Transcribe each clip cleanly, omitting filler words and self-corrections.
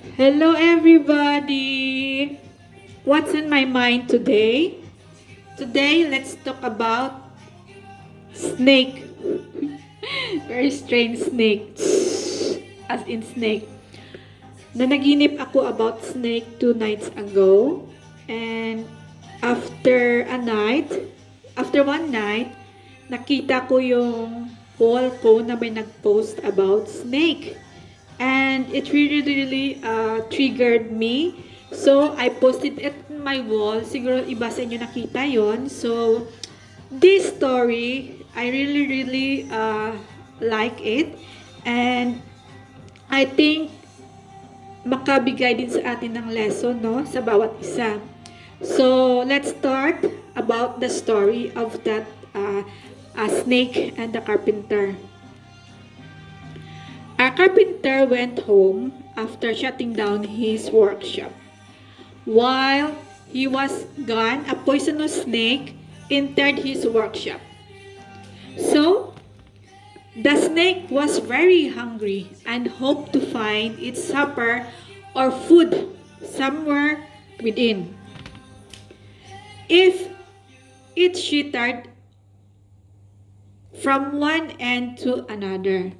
Hello, everybody. What's in my mind today? Today, let's talk about snake. Very strange snake. As in snake. Nanaginip ako about snake 2 nights ago. And after one night, nakita ko yung wall ko na may nag-post about snake. And it really triggered me. So, I posted it on my wall. Siguro iba sa inyo nakita yon. So, this story, I really like it. And I think makabigay din sa atin ng lesson, no? Sa bawat isa. So, let's start about the story of that snake and the carpenter. A carpenter went home after shutting down his workshop. While he was gone, a poisonous snake entered his workshop. So, the snake was very hungry and hoped to find its supper or food somewhere within. If it shifted from one end to another,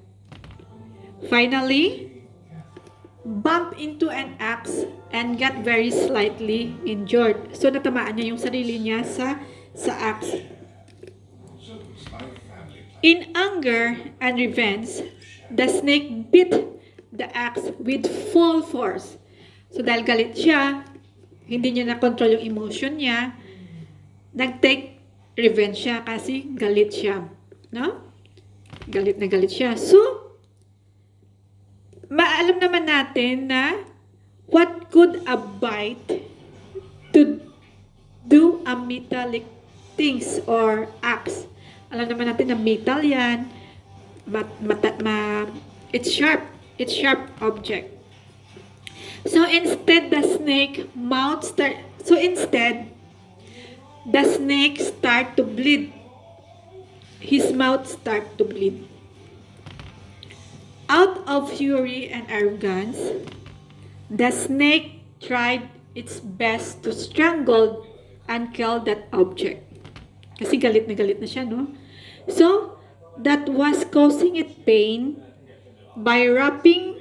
finally bumped into an axe and got very slightly injured. So natamaan niya yung sarili niya sa axe. In anger and revenge, the snake bit the axe with full force. So dahil galit siya, hindi niya na-control yung emotion niya, nag-take revenge siya kasi galit siya. No? Galit na galit siya. So, maalam naman natin na what could a bite to do a metallic things or axe. Alam naman natin na metal yan. It's sharp. It's sharp object. So instead, the snake start to bleed. His mouth start to bleed. Out of fury and arrogance, the snake tried its best to strangle and kill that object. Kasi galit na siya, no? So, that was causing it pain by wrapping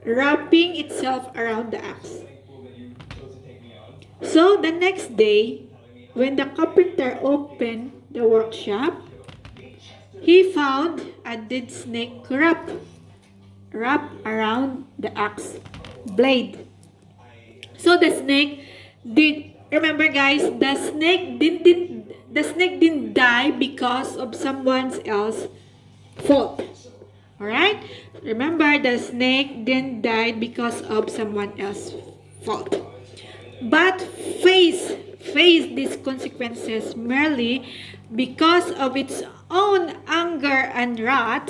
itself around the axe. So, the next day, when the carpenter opened the workshop, he found a dead snake wrapped around the axe blade. So the snake remember guys, the snake didn't die because of someone else's fault. Alright? Remember, the snake didn't die because of someone else's fault. But face these consequences merely because of its own anger and wrath.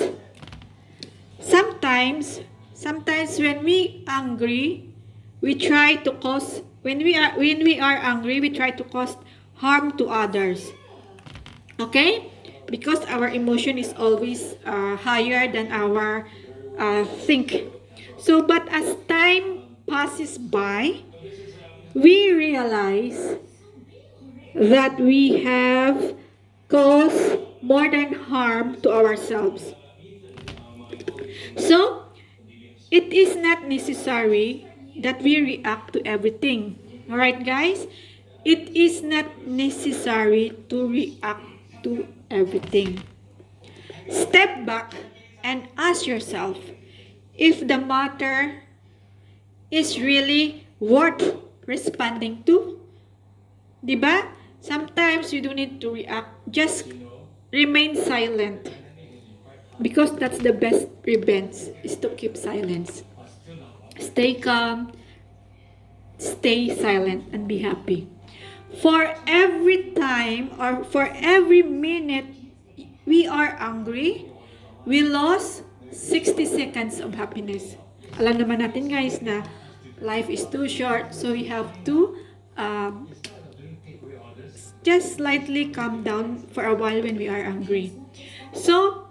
Sometimes when we angry, we try to cause when we are angry, we try to cause harm to others. Okay? Because our emotion is always higher than our think. So, but as time passes by, we realize that we have caused more than harm to ourselves. So, it is not necessary that we react to everything. Alright, guys? It is not necessary to react to everything. Step back and ask yourself if the matter is really worth responding to. Diba? Sometimes you don't need to react. Just remain silent. Because that's the best revenge, is to keep silence. Stay calm, stay silent, and be happy. For every time or for every minute we are angry, we lost 60 seconds of happiness. Alam naman natin guys na life is too short, so we have to just slightly calm down for a while when we are angry. So,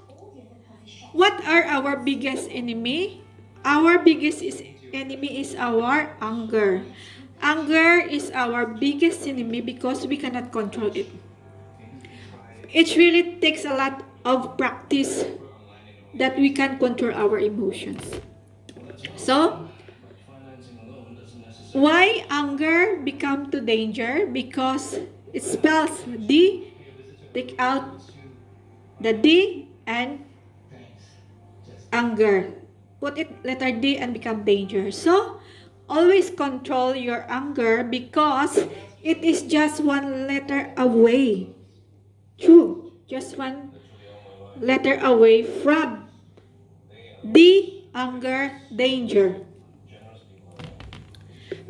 what are our biggest enemy? Our biggest enemy is our anger. Anger is our biggest enemy because we cannot control it. It really takes a lot of practice that we can control our emotions. So, why anger become to danger? Because it spells D, take out the D and anger. Put it letter D and become danger. So, always control your anger because it is just one letter away. True, just one letter away from D, anger, danger.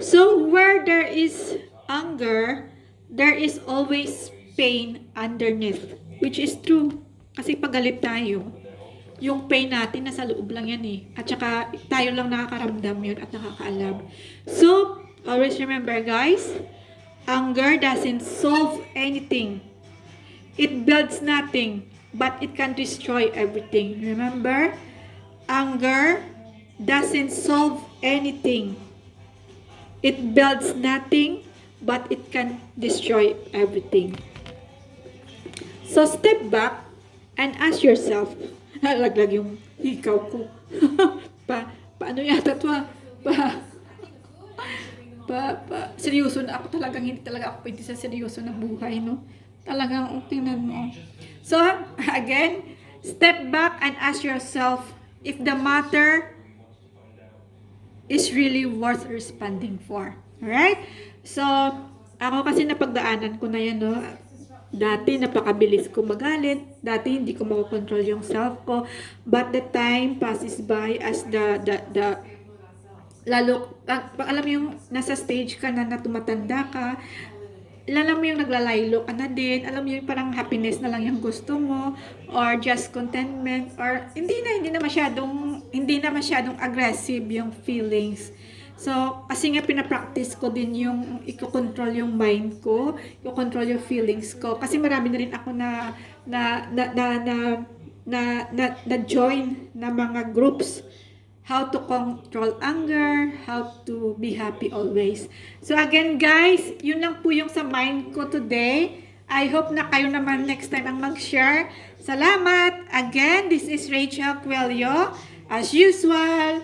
So, where there is anger, there is always pain underneath. Which is true. Kasi pag galit tayo, yung pain natin nasa loob lang yan eh. At saka tayo lang nakakaramdam yun at nakakaalam. So, always remember guys, anger doesn't solve anything. It builds nothing, but it can destroy everything. Remember, anger doesn't solve anything. It builds nothing, but it can destroy everything. So step back and ask yourself, nalaglag yung hikaw ko. Paano yata ito seryoso na ako talagang, hindi talaga ako pwede sa seryoso na buhay, no? Talagang, tingnan mo. So, again, step back and ask yourself if the matter is really worth responding for. Alright? So, ako kasi napagdaanan ko na yan, no? Dati, napakabilis ko magalit. Dati, hindi ko makokontrol yung self ko. But the time passes by as lalo, alam mo yung nasa stage ka na tumatanda ka, alam mo yung naglalaylo ka na din, alam mo yung parang happiness na lang yung gusto mo, or just contentment, or hindi na masyadong aggressive yung feelings. So, kasi nga pinapractice ko din yung i-control yung mind ko, i-control yung feelings ko. Kasi marami na rin ako na join na mga groups. How to control anger, how to be happy always. So again guys, yun lang po yung sa mind ko today. I hope na kayo naman next time ang mag-share. Salamat! Again, this is Rachel Cuello. As usual,